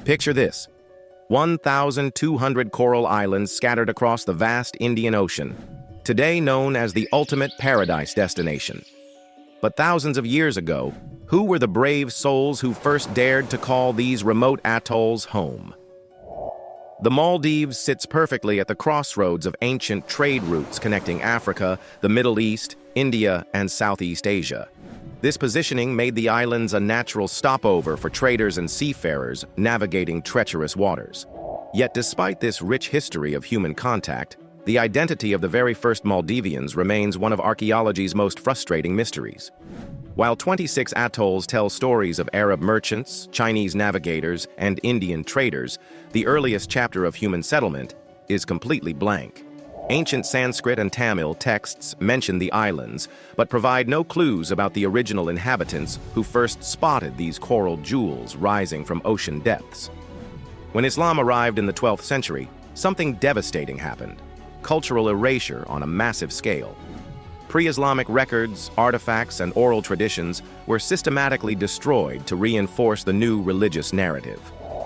Picture this: 1,200 coral islands scattered across the vast Indian Ocean, today known as the ultimate paradise destination. But thousands of years ago, who were the brave souls who first dared to call these remote atolls home? The Maldives sits perfectly at the crossroads of ancient trade routes connecting Africa, the Middle East, India, and Southeast Asia. This positioning made the islands a natural stopover for traders and seafarers navigating treacherous waters. Yet despite this rich history of human contact, the identity of the very first Maldivians remains one of archaeology's most frustrating mysteries. While 26 atolls tell stories of Arab merchants, Chinese navigators, and Indian traders, the earliest chapter of human settlement is completely blank. Ancient Sanskrit and Tamil texts mention the islands, but provide no clues about the original inhabitants who first spotted these coral jewels rising from ocean depths. When Islam arrived in the 12th century, something devastating happened: cultural erasure on a massive scale. Pre-Islamic records, artifacts, and oral traditions were systematically destroyed to reinforce the new religious narrative.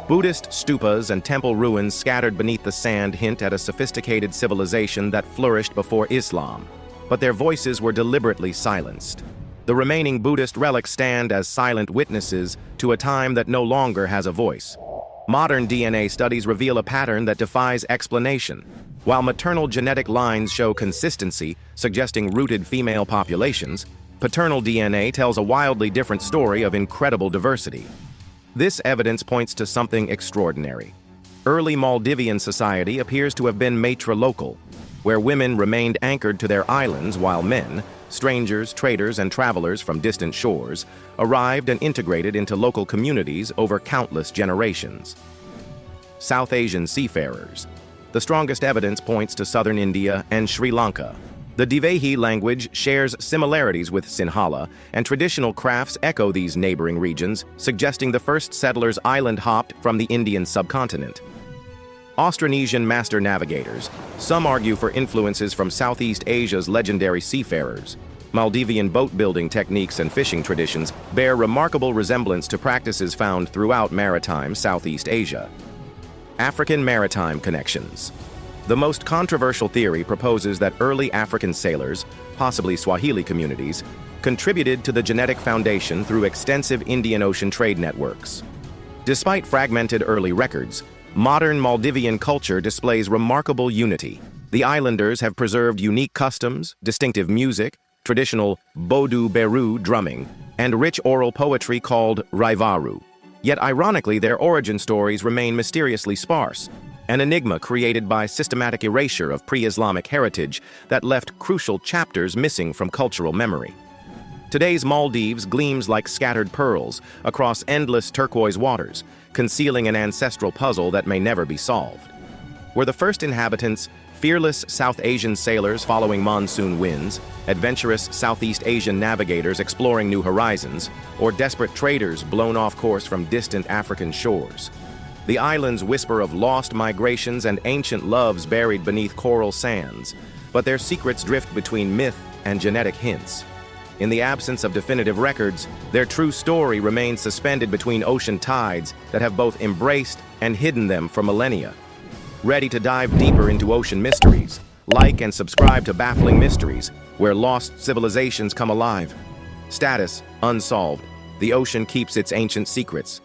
Buddhist stupas and temple ruins scattered beneath the sand hint at a sophisticated civilization that flourished before Islam, but their voices were deliberately silenced. The remaining Buddhist relics stand as silent witnesses to a time that no longer has a voice. Modern DNA studies reveal a pattern that defies explanation. While maternal genetic lines show consistency, suggesting rooted female populations, paternal DNA tells a wildly different story of incredible diversity. This evidence points to something extraordinary. Early Maldivian society appears to have been matrilocal, where women remained anchored to their islands while men, strangers, traders, and travelers from distant shores, arrived and integrated into local communities over countless generations. South Asian seafarers. The strongest evidence points to southern India and Sri Lanka. The 𝐷𝐉𝐻𝐸 language shares similarities with Sinhala, and traditional crafts echo these neighboring regions, suggesting the first settlers island-hopped from the Indian subcontinent. Austronesian master navigators. Some argue for influences from Southeast Asia's legendary seafarers. Maldivian boat-building techniques and fishing traditions bear remarkable resemblance to practices found throughout maritime Southeast Asia. African maritime connections. The most controversial theory proposes that early African sailors, possibly Swahili communities, contributed to the genetic foundation through extensive Indian Ocean trade networks. Despite fragmented early records, modern Maldivian culture displays remarkable unity. The islanders have preserved unique customs, distinctive music, traditional Bodu Beru drumming, and rich oral poetry called Raivaru. Yet ironically, their origin stories remain mysteriously sparse, an enigma created by systematic erasure of pre-Islamic heritage that left crucial chapters missing from cultural memory. Today's Maldives gleams like scattered pearls across endless turquoise waters, concealing an ancestral puzzle that may never be solved. Were the first inhabitants fearless South Asian sailors following monsoon winds, adventurous Southeast Asian navigators exploring new horizons, or desperate traders blown off course from distant African shores? The islands whisper of lost migrations and ancient loves buried beneath coral sands, but their secrets drift between myth and genetic hints. In the absence of definitive records, their true story remains suspended between ocean tides that have both embraced and hidden them for millennia. Ready to dive deeper into ocean mysteries? Like and subscribe to Baffling Mysteries, where lost civilizations come alive. Status: unsolved. The ocean keeps its ancient secrets,